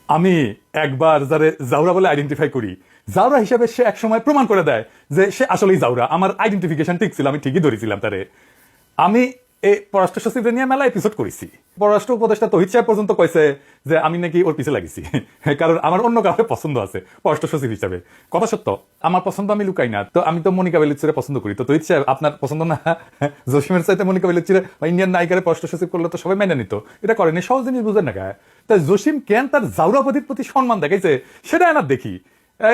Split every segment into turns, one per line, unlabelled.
আমি একবার যারে জাউরা বলে আইডেন্টিফাই করি, জাউরা হিসেবে সে একসময় প্রমাণ করে দেয় যে সে আসলেই জাউরা। আমার আইডেন্টিফিকেশন ঠিক ছিল, আমি ঠিকই ধরেছিলাম তারে। আমি এই পররাষ্ট্র সচিবদের নিয়ে মেলা এপিসোড করেছি। পররাষ্ট্র উপদেষ্টা তহিদ সাহেব পর্যন্ত কইছে যে আমি নাকি ওর পিছে লাগিছি, কারণ আমার অন্য কাউকে পছন্দ আছে পররাষ্ট্র সচিব হিসাবে। কথা সত্য, আমার পছন্দ আমি লুকাই না। তো আমি তো মনিকা বেলুচিরে পছন্দ করি, তো তহিদ সাহেব আপনার পছন্দ না জসিমের চাইতে মনিকা বেলুচিরে বা ইন্ডিয়ান নায়িকারে পররাষ্ট্র সচিব করলে তো সবাই মেনে নিত। এটা করেনি, সহজ জিনিস বুঝেন না গায়ে। তাই জসিম কেন তার জাউরাপতির প্রতি সম্মান দেখাইছে সেটা এনার দেখি।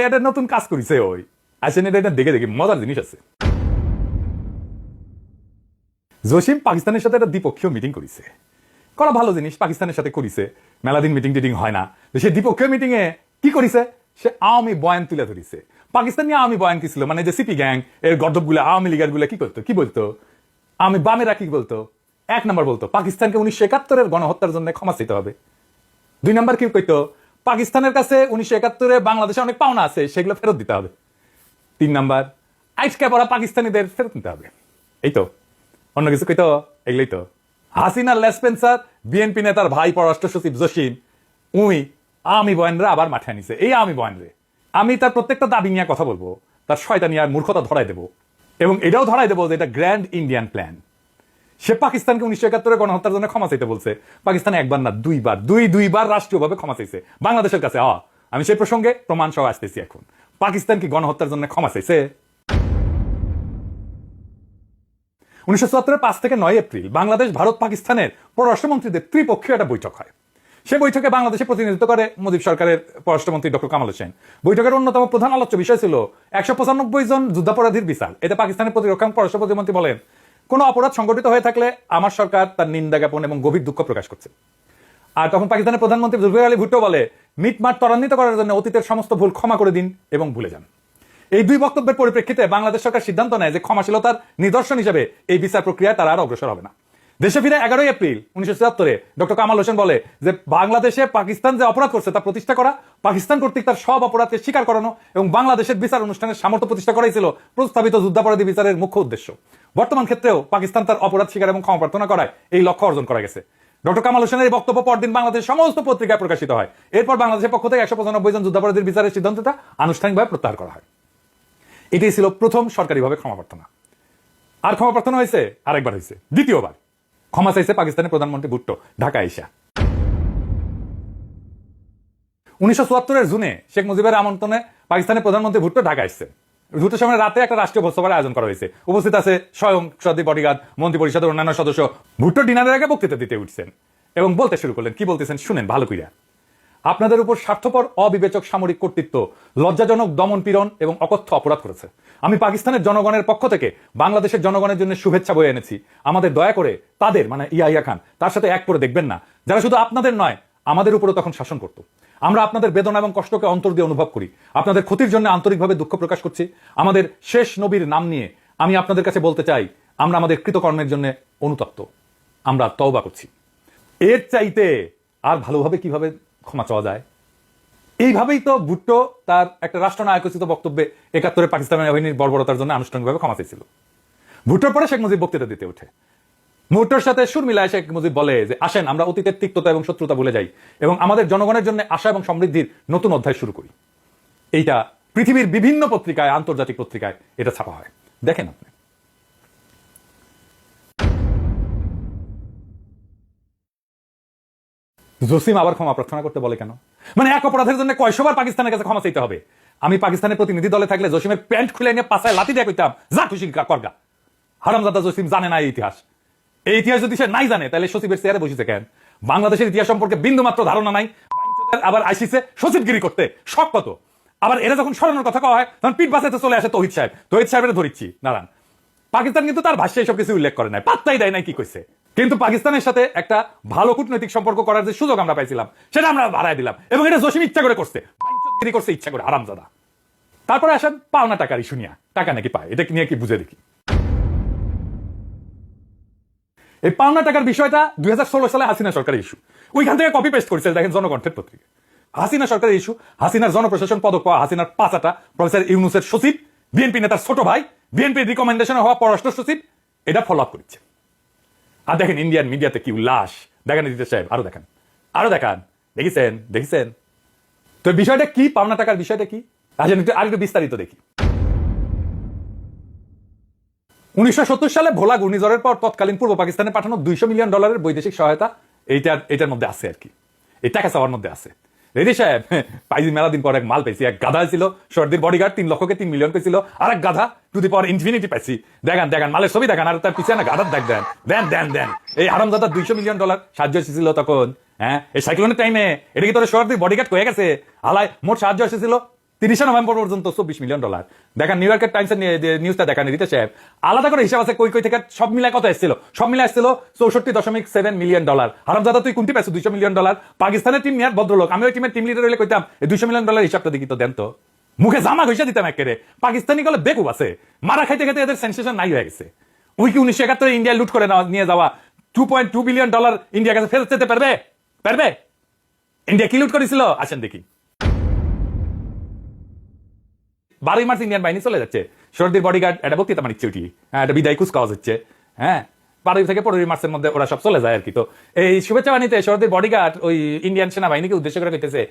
এটা নতুন কাজ করেছে ওই আসেন, এটা দেখে দেখি মজার জিনিস আছে। জসিম পাকিস্তানের সাথে একটা দ্বিপক্ষীয় মিটিং করেছে, করা ভালো জিনিস, পাকিস্তানের সাথে করেছে, মেলাদিন মিটিং টিটিং হয় না। সে দ্বিপক্ষীয় মিটিং এ কি করেছে, সে আওয়ামী বয়ান তুলে ধরেছে। পাকিস্তান নিয়ে আওয়ামী বয়ান কি ছিল, মানে যে সিপি গ্যাং এর গর্দব গুলো, আওয়ামী লীগের গুলো কি করতো, কি বলতো, আমি বামেরা কি বলতো, এক নম্বর বলতো পাকিস্তানকে 1971-এর গণহত্যার জন্য ক্ষমা চাইতে হবে। দুই নম্বর কি কইতো, পাকিস্তানের কাছে 1971-এ বাংলাদেশে অনেক পাওনা আছে, সেগুলো ফেরত দিতে হবে। তিন নম্বর, আইসকা পড়া পাকিস্তানিদের ফেরত নিতে হবে। এই তো, অন্য কিছু কইতো, এগুলোই তো। হাসিনার লেসপেন্সার বিএনপি নেতার ভাই পররাষ্ট্র সচিব জসিম উই আওয়ামী বয়ানরা আবার মাঠে আনিছে। এই আওয়ামী বয়ানরে আমি তার প্রত্যেকটা দাবি নিয়ে কথা বলবো, তার শয়তানি আর মূর্খতা ধরাই দেবো, এবং এটাও ধরাই দেবো যে এটা গ্র্যান্ড ইন্ডিয়ান প্ল্যান। সে পাকিস্তানকে 1971-এর গণহত্যার জন্য ক্ষমা চাইতে বলছে। পাকিস্তান একবার না দুইবার রাষ্ট্রীয়ভাবে ক্ষমা চাইছে বাংলাদেশের কাছে। আমি সেই প্রসঙ্গে প্রমাণ সহ আসতেছি এখন। পাকিস্তান কি গণহত্যার জন্য ক্ষমা চাইছে? 1974-এর 5 থেকে 9 এপ্রিল বাংলাদেশ ভারত পাকিস্তানের পররাষ্ট্রমন্ত্রীদের ত্রিপক্ষীয় একটা বৈঠক হয়। সে বৈঠকে বাংলাদেশে প্রতিনিধিত্ব করে মুজিব সরকারের পররাষ্ট্রমন্ত্রী ডক্টর কামাল হোসেন। বৈঠকের অন্যতম প্রধান আলোচ্য বিষয় ছিল 195 জন যুদ্ধাপরাধীর বিচার। এতে পাকিস্তানের প্রতিরক্ষা পররাষ্ট্র প্রতিমন্ত্রী বলেন, কোন অপরাধ সংগঠিত হয়ে থাকলে আমার সরকার তার নিন্দা জ্ঞাপন এবং গভীর দুঃখ প্রকাশ করছে। আর তখন পাকিস্তানের প্রধানমন্ত্রী জুলফিকার আলী ভুট্টো বলে, মিটমাট ত্বরান্বিত করার জন্য অতীতের সমস্ত ভুল ক্ষমা করে দিন এবং ভুলে যান। এই দুই বক্তব্যের পরিপ্রেক্ষিতে বাংলাদেশ সরকার সিদ্ধান্ত নেয় যে ক্ষমাশীলতার নিদর্শন হিসেবে এই বিচার প্রক্রিয়ায় তারা আর অগ্রসর হবে না। দেশে ফিরে 11 এপ্রিল 1974-এ ডক্টর কামাল হোসেন বলে যে বাংলাদেশে পাকিস্তান যে অপরাধ করছে তা প্রতিষ্ঠা করা, পাকিস্তান কর্তৃক তার সব অপরাধকে স্বীকার করানো এবং বাংলাদেশের বিচার অনুষ্ঠানের সামর্থ্য প্রতিষ্ঠা করাই ছিল প্রস্তাবিত যুদ্ধাপরাধী বিচারের মুখ্য উদ্দেশ্য। বর্তমান ক্ষেত্রেও পাকিস্তান তার অপরাধ স্বীকার এবং ক্ষমা প্রার্থনা করায় এই লক্ষ্য অর্জন করা গেছে। ডক্টর কামাল হোসেনের এই বক্তব্য পরদিন বাংলাদেশের সমস্ত পত্রিকায় প্রকাশিত হয়। এরপর বাংলাদেশের পক্ষ থেকে 195 জন যুদ্ধাপরাধীর বিচারের সিদ্ধান্তটা আনুষ্ঠানিকভাবে প্রত্যাহার করা হয়। এটাই ছিল প্রথম সরকারিভাবে ক্ষমা প্রার্থনা। আর ক্ষমা প্রার্থনা হয়েছে আরেকবার, হয়েছে দ্বিতীয়বার। ক্ষমা চাইছে পাকিস্তানের প্রধানমন্ত্রী ভুট্টো ঢাকা আইসা। 1974-এর জুনে শেখ মুজিবের আমন্ত্রণে পাকিস্তানের প্রধানমন্ত্রী ভুট্টো ঢাকা আসছে। ভুট্টোর সময় রাতে একটা রাষ্ট্রীয় ভোজসভার আয়োজন করা হয়েছে। উপস্থিত আছে স্বয়ং সদী বডিগার্ড, মন্ত্রী পরিষদের অন্যান্য সদস্য। ভুট্টো ডিনারের আগে বক্তৃতা দিতে উঠছেন এবং বলতে শুরু করলেন। কি বলতেছেন শুনেন ভালো কইরা। আপনাদের উপর স্বার্থপর অবিবেচক সামরিক কর্তৃত্ব লজ্জাজনক দমন পীড়ন এবং অকথ্য অপরাধ করেছে। আমি পাকিস্তানের জনগণের পক্ষ থেকে বাংলাদেশের জনগণের জন্য শুভেচ্ছা বয়ে এনেছি। আমাদের দয়া করে তাদের, মানে ইয়াহিয়া খান, তার সাথে এক করে দেখবেন না, যারা শুধু আপনাদের নয় আমাদের উপরও তখন শাসন করত। আমরা আপনাদের বেদনা এবং কষ্টকে অন্তর দিয়ে অনুভব করি। আপনাদের ক্ষতির জন্য আন্তরিকভাবে দুঃখ প্রকাশ করছি। আমাদের শেষ নবীর নাম নিয়ে আমি আপনাদের কাছে বলতে চাই, আমরা আমাদের কৃতকর্মের জন্য অনুতপ্ত, আমরা তওবা করছি। এর চাইতে আর ভালোভাবে কিভাবে ক্ষমা চাওয়া যায়? এইভাবেই তো ভুট্টো তার একটা রাষ্ট্রনায়কোচিত বক্তব্যে 71-এ পাকিস্তানের বাহিনীর বর্বরতার জন্য আনুষ্ঠানিকভাবে ক্ষমা চেয়েছিল। ভুট্টোর পরে শেখ মুজিব বক্তৃতা দিতে ওঠে। ভুট্টোর সাথে সুর মিলায় শেখ মুজিব বলে যে আসেন আমরা অতীতের তিক্ততা এবং শত্রুতা ভুলে যাই এবং আমাদের জনগণের জন্য আশা এবং সমৃদ্ধির নতুন অধ্যায় শুরু করি। এইটা পৃথিবীর বিভিন্ন পত্রিকায়, আন্তর্জাতিক পত্রিকায় এটা ছাপা হয়, দেখেন আপনি। জসিম আবার ক্ষমা প্রার্থনা করতে বলে কেন? মানে এক অপরাধের জন্য কয়শবার পাকিস্তানের কাছে ক্ষমা চাইতে হবে? আমি পাকিস্তানের প্রতিনিধি দলে থাকলে জসিমের প্যান্ট খুলে নিয়ে পাশায় লাঠি দিয়ে কইতাম, যা খুশি করগা। হারামজাদা জসিম জানে না এই ইতিহাস। এই ইতিহাস যদি সে নাই জানে তাহলে সচিবের চেয়ারে বসেছে কেন? বাংলাদেশের ইতিহাস সম্পর্কে বিন্দু মাত্র ধারণা নাই, আবার আইসিসে সচিবগিরি করতে শখ কত। আবার এরা যখন সরানোর কথা কওয়া হয় তখন পিঠ বাঁচাতে চলে আসে তহিদ সাহেব। তহিদ সাহেবের ধরিচ্ছি নারায়ণ। পাকিস্তান কিন্তু তার ভাষ্যে এইসব কিছু উল্লেখ করে নাই, পাত্তাই দেয় নাই কি কইছে। কিন্তু পাকিস্তানের সাথে একটা ভালো কূটনৈতিক সম্পর্ক করার যে সুযোগ আমরা পাইছিলাম সেটা আমরা বাড়ায় দিলাম, এবং এটা জসিম ইচ্ছা করে করছে, করছে ইচ্ছা করে, হারামজাদা। তারপরে আসেন পাওনা টাকার ইস্যু নিয়ে। টাকা নাকি পায়, এটা নিয়ে কি বুঝে দেখি। এই পাওনা টাকার বিষয়টা 2016 সালে হাসিনা সরকারের ইস্যু। ওইখান থেকে কপি পেস্ট করেছে, দেখেন জনকণ্ঠের পত্রিকা। হাসিনা সরকারের ইস্যু, হাসিনার জনপ্রশাসন পদক পাওয়া হাসিনার পাঁচাটা, প্রফেসর ইউনুসের সচিব, বিএনপি নেতার ছোট ভাই, বিএনপির রিকমেন্ডেশনে হওয়া পররাষ্ট্র সচিব, এটা ফলো আপ করছে। আর দেখেন ইন্ডিয়ান মিডিয়াতে কি উল্লাস, দেখেন সাহেব, আরো দেখান, আরো দেখান, দেখেছেন দেখেছেন। তো বিষয়টা কি, পাওনা টাকার বিষয়টা কি, আরেকটু বিস্তারিত দেখি। 1970 সালে ভোলা ঘূর্ণিঝড়ের পর তৎকালীন পূর্ব পাকিস্তানে পাঠানো $200 মিলিয়ন বৈদেশিক সহায়তা এটার মধ্যে আছে আর কি, এই টাকা চাওয়ার মধ্যে আছে। রেডি সাহেব পাইজি মেলা দিন পর এক মাল পেয়েছি, এক গাধা ছিল সর্দির বডিগার্ড, 3 লক্ষকে 3 মিলিয়ন পেয়েছিল, আর এক গাধা টু দি পাওয়ার ইনফিনিটি পাইছি। দেখান মালের ছবি দেখান, আর তার পিছনে গাধার দেখ দেন এই হারামজাদা $200 মিলিয়ন সাহায্য এসেছিল তখন। হ্যাঁ, এই সাইক্লোনের টাইমে এটা কি তোর সর্দির বডিগার্ড হয়ে গেছে? আলাই মোট সাহায্য এসেছিল 30 নভেম্বর পর্যন্ত $24 মিলিয়ন। দেখেন নিউ ইয়র্কের টাইমসের নিউজটা দেখান রিতা সাহেব, আলাদা করে হিসাব আছে কই থেকে সব মিলায় কত এসেছিল। সব মিলায় এসেছিল $64.7 মিলিয়ন। হারামজাদা তুই কোনটি পাইছো $200 মিলিয়ন? পাকিস্তানের টিম নিয়ে ভদ্রলোক, আমি ওই টিমের টিম লিডার হইলে কইতাম এই $200 মিলিয়ন হিসাবটা দেখি তো দেন তো, মুখে জামা ঘষে দিতাম একেবারে। পাকিস্তানি গলে বেকুব আছে, মারা খাইতে খাইতে এদের সেন্সেশন নাই হয়ে গেছে। ওই কি 1971 ইন্ডিয়া লুট করে নিয়ে যাওয়া $2.2 বিলিয়ন ইন্ডিয়ার কাছে ফেরত যেতে পারবে? ইন্ডিয়া কি লুট করেছিল আসেন দেখি। 12 মার্চ ইন্ডিয়ান বাহিনী চলে যাচ্ছে, সর্দির বডিগার্ড এটা বক্তৃতা মানিক ছুটি, হ্যাঁ এটা বিদায় কুচকাওয়াজ হচ্ছে। হ্যাঁ 12 থেকে 15 মার্চের মধ্যে ওরা সব চলে যায় আর কি। তো এই শুভেচ্ছা বাণীতে সর্দির বডিগার্ড ওই ইন্ডিয়ান সেনাবাহিনীকে উদ্দেশ্য করে কইতেছে,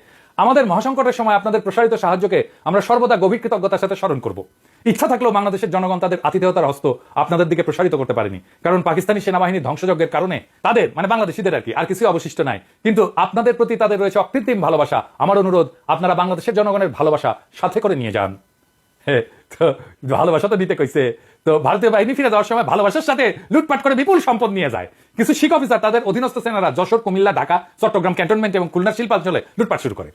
আমাদের মহাসংকটের সময় আপনাদের প্রসারিত সাহায্যকে আমরা সর্বদা গভীর কৃতজ্ঞতার সাথে স্মরণ করব। ইচ্ছা থাকলেও বাংলাদেশের জনগণ তাদের আতিথেয়তার হস্ত আপনাদের দিকে প্রসারিত করতে পারেনি, কারণ পাকিস্তানি সেনাবাহিনীর ধ্বংসযজ্ঞের কারণে তাদের মানে বাংলাদেশিদের আর কিছু অবশিষ্ট নাই। কিন্তু আপনাদের প্রতি তাদের রয়েছে অকৃত্রিম ভালোবাসা। আমার অনুরোধ, আপনারা বাংলাদেশের জনগণের ভালোবাসা সাথে করে নিয়ে যান। তো ভালোবাসা তো নিতে কইছে, তো ভারতীয় বাহিনী ফিরে যাওয়ার সময় ভালোবাসার সাথে লুটপাট করে বিপুল সম্পদ নিয়ে যায়। কিছু শিখ অফিসার তাদের অধীনস্থ সেনারা যশোর, কুমিল্লা, ঢাকা, চট্টগ্রাম ক্যান্টনমেন্ট এবং খুলনা শিল্পাঞ্চলে লুটপাট শুরু করে।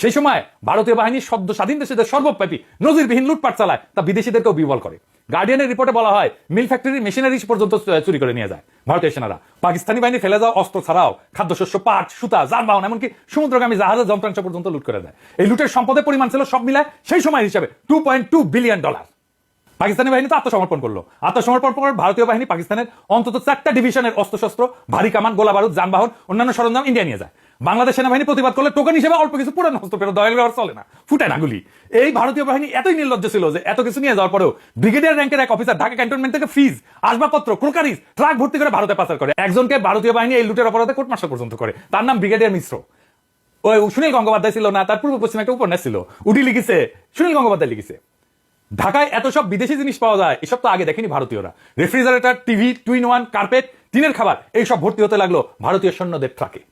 সেই সময় ভারতীয় বাহিনী সদ্য স্বাধীন দেশে সর্বব্যাপী নজিরবিহীন লুটপাট চালায়, তা বিদেশিদেরকেও বিবল করে। গার্ডিয়ানের রিপোর্টে বলা হয় মিল ফ্যাক্টরি মেশিনারি পর্যন্ত চুরি করে নিয়ে যায় ভারতীয় সেনারা। পাকিস্তানি বাহিনী ফেলে যাওয়া অস্ত্র ছাড়াও খাদ্যশস্য, পাট, সুতা, যানবাহন, এমনকি সমুদ্রগামী জাহাজের যন্ত্রাংশ পর্যন্ত লুট করে দেয়। এই লুটের সম্পদের পরিমাণ ছিল সব মিলায় সেই সময় হিসাবে $2.2 বিলিয়ন। পাকিস্তানি বাহিনী তো আত্মসমর্পণ করলো। আত্মসমর্পণ করে ভারতীয় বাহিনী পাকিস্তানের অন্তত 4টা ডিভিশনের অস্ত্রশস্ত্র, ভারী কামান, গোলা বারুদ, যানবাহন, অন্যান্য সরঞ্জাম ইন্ডিয়া নিয়ে যায়। বাংলাদেশ সেনাবাহিনী প্রতিবাদ করলে টোকেন হিসেবে অল্প কিছু পুরানো অস্ত্র ফেরত দেওয়া চলে না, ফুটায় না গুলি। এই ভারতীয় বাহিনী এতই নির্লজ্জ ছিল যে এত কিছু নিয়ে যাওয়ার পরেও ব্রিগেডিয়ার র্যাঙ্কের এক অফিসার ঢাকা ক্যান্টনমেন্ট থেকে ফ্রিজ, আসবাবপত্র, ক্রোকারিজ ট্রাক ভর্তি করে ভারতে পাচার করে। একজনকে ভারতীয় বাহিনী এই লুটের অপরাধে কোর্ট মার্শাল পর্যন্ত করে, তার নাম ব্রিগেডিয়ার মিশ্র। ওই সুনীল গঙ্গোপাধ্যায় ছিল না, তার পূর্ব পশ্চিমে একটা উপন্যাস ছিল, উডি লিখেছে, সুনীল গঙ্গোপাধ্যায় লিখেছে। ঢাকায় এত সব বিদেশি জিনিস পাওয়া যায়, এসব তো আগে দেখেনি ভারতীয়রা। Refrigerator, TV, twin one, carpet, টিনের খাবার, এইসব ভর্তি হতে লাগলো ভারতীয় সৈন্যদের ট্রাকে।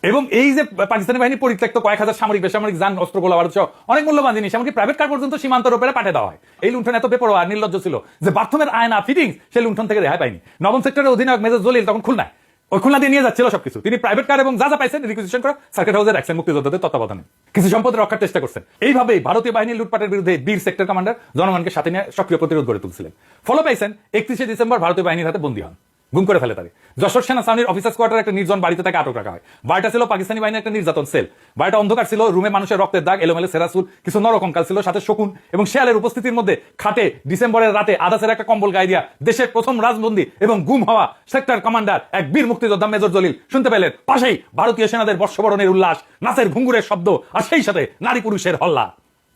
এবং এই যে পাকিস্তানি বাহিনী পরিত্যক্ত কয়েক হাজার সামরিক, বেসামরিক যান, অস্ত্র, গোলা বারুদ সহ অনেক মূল্যবান জিনিস, এমনকি প্রাইভেট কার পর্যন্ত সীমান্তের উপরে পাঠিয়ে দেওয়া হয়। এই লুণ্ঠন এত বেপরোয়া নির্লজ্জ ছিল যে বাথরুমের আয়না, ফিটিংস সেই লুণ্ঠন থেকে রেহাই পায়নি। নবম সেক্টরের অধিনায়ক মেজর জলিল তখন খুলনায়, ওই খুলনা দিয়ে নিয়ে যাচ্ছিল সবকিছু। তিনি প্রাইভেট কার এবং যা যা পাইছেন রিকুইজিশন করে সার্কিট হাউসে রাখছেন মুক্তিযোদ্ধাদের তত্ত্বাবধানে। কিছু সম্পদ রক্ষার চেষ্টা করছেন। এইভাবেই ভারতীয় বাহিনীর লুটপাটের বিরুদ্ধে বীর সেক্টর কমান্ডার জনগণকে সাথে নিয়ে সক্রিয় প্রতিরোধ গড়ে তুলছিলেন। ফলো পাইছেন 31শে ডিসেম্বর ভারতীয় বাহিনীর হাতে বন্দী হন, গুম করে ফেলে তাকে। যশোর সেনা ছাউনির অফিসার্স কোয়ার্টার একটা নির্জন বাড়িতে তাকে আটক রাখা হয়। বাড়িটা ছিল পাকিস্তানি বাহিনীর একটা নির্যাতন সেল। বাড়িটা অন্ধকার ছিল, রুমে মানুষের রক্তের দাগ, এলোমেলো সেরাসুল, কিছু নরকঙ্কাল ছিল, সাথে শকুন এবং শেয়ালের উপস্থিতির মধ্যে খাটে ডিসেম্বরের রাতে আদাসের একটা কম্বল গায়ে দিয়া দেশের প্রথম রাজবন্দী এবং গুম হওয়া সেক্টর কমান্ডার এক বীর মুক্তিযোদ্ধা মেজর জলিল শুনতে পেলেন পাশেই ভারতীয় সেনাদের বর্ষবরণের উল্লাস, নাচের ঘুঙ্গুরের শব্দ, আর সেই সাথে নারী পুরুষের হল্লা।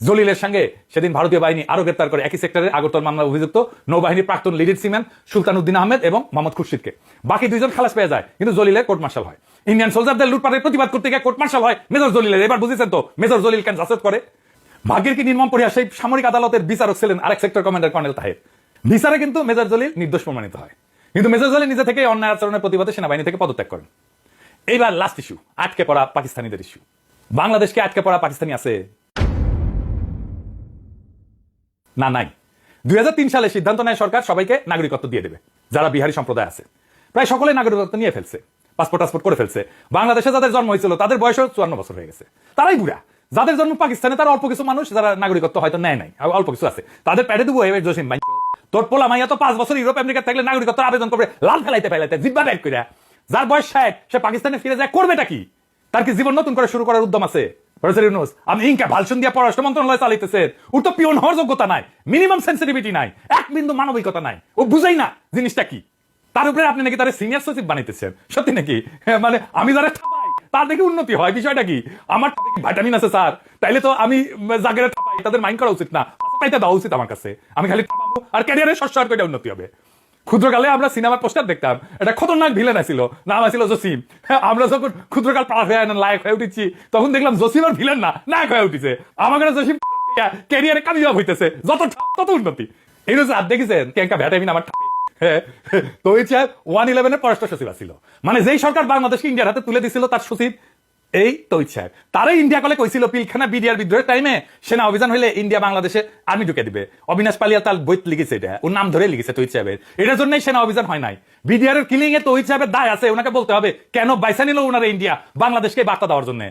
জলিলের সঙ্গে সেদিন ভারতীয় বাহিনী আরো গ্রেপ্তার করে একই সেক্টরের আগরতলা মামলায় অভিযুক্ত নৌবাহিনীর প্রাক্তন লিডেড সিম্যান সুলতান উদ্দিন আহমেদ এবং মোহাম্মদ খুরশিদকে। বাকি 2 জন খালাস পেয়ে যায়, কিন্তু জলিলের কোর্ট মার্শাল হয়। ইন্ডিয়ান সোলজারদের লুটপাটের প্রতিবাদ করতে গিয়ে কোর্ট মার্শাল হয় মেজর জলিলের। এবার বুঝেছেন তো মেজর জলিল কেন জাসদ করে। ভাগ্যের কি নির্মম পরিহাস, সেই সামরিক আদালতের বিচারক ছিলেন আরেক সেক্টর কমান্ডার কর্নেল তাহের। বিচারে কিন্তু মেজর জলিল নির্দোষ প্রমাণিত হয়, কিন্তু মেজর জলিল নিজে থেকে অন্যায় আচরণের প্রতিবাদে সেনাবাহিনী থেকে পদত্যাগ করেন। এইবার লাস্ট ইস্যু, আটকে পড়া পাকিস্তানিদের ইস্যু। বাংলাদেশকে আটকে পড়া পাকিস্তানি আছে না? নাই। 2003 সালে সিদ্ধান্ত নেয় সরকার সবাইকে নাগরিকত্ব দিয়ে দেবে যারা বিহারি সম্প্রদায় আছে। প্রায় সকলে নাগরিকত্ব নিয়ে ফেলছে, পাসপোর্ট করে ফেলছে। বাংলাদেশে যাদের জন্ম হয়েছিল তাদের বয়স 54 বছর হয়ে গেছে, তারাই বুড়া। যাদের জন্ম পাকিস্তানে তার অল্প কিছু মানুষ যারা নাগরিকত্ব হয়তো নেয় নাই, অল্প কিছু আছে, তাদের প্যাডে দেবো এবার জসিম ভাই তোর পোলা মাইয়া তো 5 বছর ইউরোপ আমেরিকা থাকলে নাগরিকত্ব আবেদন করবে লাল ফেলাইতে জিব্বা ব্যাগ করে। যার বয়স 60 সে পাকিস্তানে ফিরে যায়, করবেটা কি? তার কি জীবন নতুন করে শুরু করার উদ্যম আছে? আমি ইনকা ভালসন দিয়া পররাষ্ট্র মন্ত্রণালয় চালাইতেছে, ওর তো পিওন হওয়ার যোগ্যতা নাই, মিনিমাম সেন্সিটিভিটি নাই, এক বিন্দু মানবিকতা নাই, ও বুঝেই না জিনিসটা কি। তার উপরে আপনি নাকি তার সিনিয়র সচিব বানাইতেছেন, সত্যি নাকি? মানে আমি যারা ঠাপাই তার দেখে উন্নতি হয়, বিষয়টা কি? আমার ভাইটামিন আছে স্যার, তাইলে তো আমি জাগেরে ঠাপাই তাদের মাইন্ড করা উচিত না, পাইতে দেওয়া উচিত আমার কাছে। আমি খালি ঠাপাবো আর ক্যারিয়ারে শস্য আর কয়টা উন্নতি হবে। ক্ষুদ্রকালে আমরা সিনেমার পোস্টার দেখতাম, এটা খতরনাক ভিলেন ছিল, নাম ছিল জসিম। আমরা যখন ক্ষুদ্রকাল পার হয়ে লায়ক হয়ে উঠেছি, তখন দেখলাম জসিম আর ভিলেন না, নায়ক হয়ে উঠেছে। আমার কাছে জসিম ক্যারিয়ারে কামিয়াব হইতেছে, যত তত উন্নতি। এই রয়েছে আর দেখেছেন কেঙ্কা ভ্যাটামিন আমার তো ওই 111 পররাষ্ট্র সচিব ছিল, মানে যেই সরকার বাংলাদেশকে ইন্ডিয়ার হাতে তুলে দিছিল তার সচিব এই তৈত সাহেব। তারাই ইন্ডিয়া কলে কইছিল পিলখানা বিডিআর বিদ্রোহের টাইমে সেনা অভিযান হইলে ইন্ডিয়া বাংলাদেশে আর্মি ঢুকে দিবে। অবিনাশ পালিয়া তার বই লিখেছে, এটা ওর নাম ধরে লিখেছে তৈত সাহেবের। এটার জন্যই সেনা অভিযান হয় নাই। বিডিআর এর কিলিং এ তৈত সাহেবের দায় আছে, ওনাকে বলতে হবে কেন বাইসা নিল ওনারা ইন্ডিয়া বাংলাদেশকে বার্তা দেওয়ার জন্য।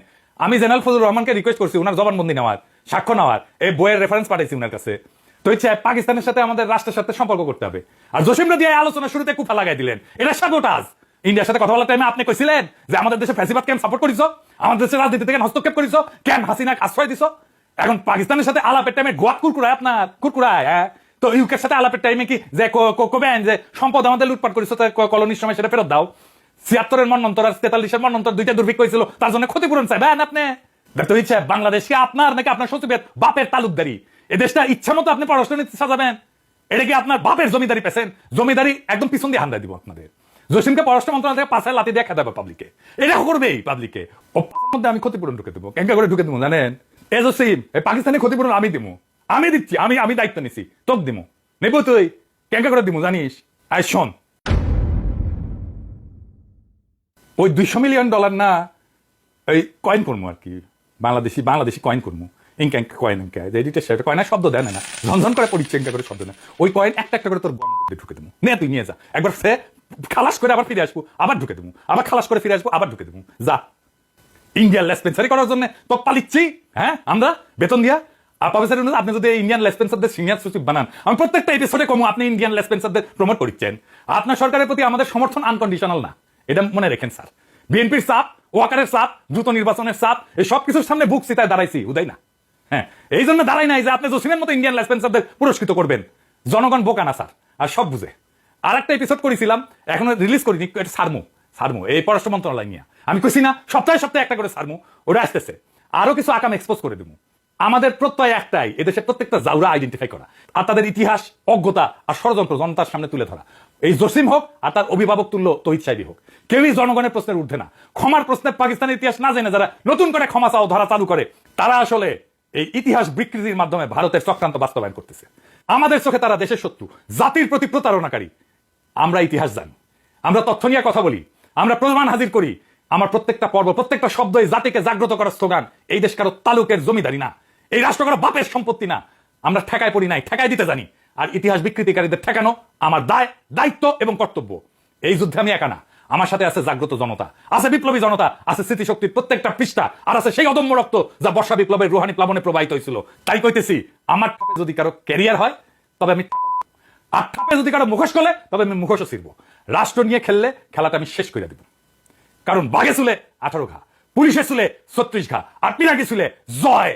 আমি জেনারেল ফজলুর রহমানকে রিকোয়েস্ট করছি ওনার জবানবন্দি নেওয়ার, সাক্ষ্য নেওয়ার, এই বইয়ের রেফারেন্স পাঠাইছি ওনার কাছে। তৈত সাহেব পাকিস্তানের সাথে আমাদের রাষ্ট্রের সাথে সম্পর্ক করতে হবে। আর জসিমরা দিয়ে আলোচনা শুরুতে কুফা লাগাই দিলেন, এটা সাবোটাজ। ইন্ডিয়ার সাথে কথা বলার টাইমে আপনি কইছিলেন যে আমাদের দেশে ফ্যাসিবাদ কেন সাপোর্ট করিস, আমাদের দেশের রাজনীতি থেকে হস্তক্ষেপ করিস, কেন হাসিনাকে আশ্রয় দিস। এখন পাকিস্তানের সাথে আলাপের টাইমে গোয়াত কুরকুরায় আপনার কুরকুরায়, হ্যাঁ। তো ইউকের সাথে আলাপের টাইমে কি যে কবেন যে সম্পদ আমাদের লুটপাট করিস, কলোনির সময় সেটা ফেরত দাও। 76-এর মন্বন্তর আর 43-এর মন্বন্তর দুইটা দুর্ভিক্ষ হয়েছিল, তার জন্য ক্ষতিপূরণ চাইবেন আপনি। দেখতে ইচ্ছে বাংলাদেশকে আপনার নাকি আপনার সচিবের বাপের তালুকদারি, এ দেশটা ইচ্ছা মতো আপনি পররাষ্ট্রনীতি সাজাবেন। এটা কি আপনার বাপের জমিদারি পেছেন? জমিদারি একদম পিছন দিয়ে হান্দায় দিব আপনাদের। জসিমকে পররাষ্ট্র মন্ত্রণালয় থেকে 5 লাঠি দিয়ে খেতে হবে পাবলিকে, এটা করবেই পাবলিকে। মধ্যে আমি ক্ষতিপূরণ ঢুকে দেবো, কেঙ্কা করে ঢুকে দেবো জানেন? এ জসিম, এই পাকিস্তানি ক্ষতিপূরণ আমি দিব, আমি দিচ্ছি, আমি দায়িত্ব নিছি, তোক দিব নেব, তুই কেঙ্কা করে দিব জানিস? আই শোন, ওই $200 মিলিয়ন না ওই কয়েন করবো আর কি, বাংলাদেশি কয়েন করবো। ইনকা কয়েন এডিটের সেটা কয়েন শব্দ দেয় না, ঝনঝন করে পড়িচ্ছে, ইনকা করে শব্দ না। ওই কয়েন একটা একটা করে তোর ঢুকে দেবো, নে তুই নিয়ে যা, একবার সে খালাস করে আবার ফিরে আসবো, আবার ঢুকে দেবো, আবার খালাস করে ফিরে আসবো, আবার ঢুকে দেবো। যা, ইন্ডিয়ান লেসপেন্সারি করার জন্য তো পালিচ্ছি, হ্যাঁ আমরা বেতন দিয়া। আর প্রফেসর আপনি যদি ইন্ডিয়ান লেসপেন্সারদের সিনিয়র সচিব বানান, আমি প্রত্যেকটা এপিসোডে কমু আপনি ইন্ডিয়ান লেসপেন্সারদের প্রমোট করছেন। আপনার সরকারের প্রতি আমাদের সমর্থন আনকন্ডিশনাল না, এটা মনে রেখেন স্যার। বিএনপির চাপ, ওয়াকারের চাপ, দ্রুত নির্বাচনের চাপ, এই সব কিছুর সামনে বুক চিতায় দাঁড়াইছি, উদয় না। হ্যাঁ, এই জন্য দাঁড়াই নাই যে আপনি জসিমের মতো ইন্ডিয়ান লেসপেন্সারদের পুরস্কৃত করবেন। জনগণ বোকা না স্যার, আর সব বুঝে। আর একটা এপিসোড করেছিলাম, এখনো রিলিজ করিনি, এটা সারমু এই পররাষ্ট্র মন্ত্রণালয় নিয়ে। আমি কইছি না সপ্তাহে সপ্তাহে একটা করে সারমু, ওটা আসতেছে। আরো কিছু আকাম এক্সপোজ করে দেবো। আমাদের প্রত্যয় একটাই, এদেশের প্রত্যেকটা জাউরা আইডেন্টিফাই করা, আর তাদের ইতিহাস, অজ্ঞতা আর ষড়যন্ত্র জনতার সামনে তুলে ধরা। এই জসিম হোক আর তার অভিভাবক তুল্য তহিদ সাহেবী হোক, কেউই জনগণের প্রশ্নের ঊর্ধ্বে না। ক্ষমার প্রশ্নে পাকিস্তানের ইতিহাস না জেনে যারা নতুন করে ক্ষমা চাও ধরা চালু করে, তারা আসলে এই ইতিহাস বিকৃতির মাধ্যমে ভারতের চক্রান্ত বাস্তবায়ন করতেছে। আমাদের চোখে তারা দেশের শত্রু, জাতির প্রতি প্রতারণাকারী। আমরা ইতিহাস জানি, আমরা তথ্য নিয়ে কথা বলি, আমরা প্রমাণ হাজির করি। আমার প্রত্যেকটা পর্ব, প্রত্যেকটা শব্দ এই জাতিকে জাগ্রত করার স্লোগান। এই দেশ কারো তালুকের জমিদারি না, এই রাষ্ট্র কারো বাপের সম্পত্তি না। আমরা ঠেকায় পড়ি নাই, ঠেকায় দিতে জানি। আর ইতিহাস বিকৃতিকারীদের ঠেকানো আমার দায়, দায়িত্ব এবং কর্তব্য। এই যুদ্ধে আমি একা না, আমার সাথে আছে জাগ্রত জনতা, আছে বিপ্লবী জনতা, আছে স্মৃতিশক্তির প্রত্যেকটা পৃষ্ঠা, আর আছে সেই অদম্য রক্ত যা বর্ষা বিপ্লবের রুহানি প্লাবনে প্রবাহিত হয়েছিল। তাই কইতেছি, আমার ঠাপে যদি কারো ক্যারিয়ার হয় তবে আমি, আর ঠাপে যদি কারো মুখোশ করলে তবে আমি মুখোশও ছিড়ব। রাষ্ট্র নিয়ে খেললে খেলাটা আমি শেষ করে দেব। কারণ বাঘে চুলে 18 ঘা, পুলিশে চুলে 36 ঘা, আর পিনাকি চুলে জয়।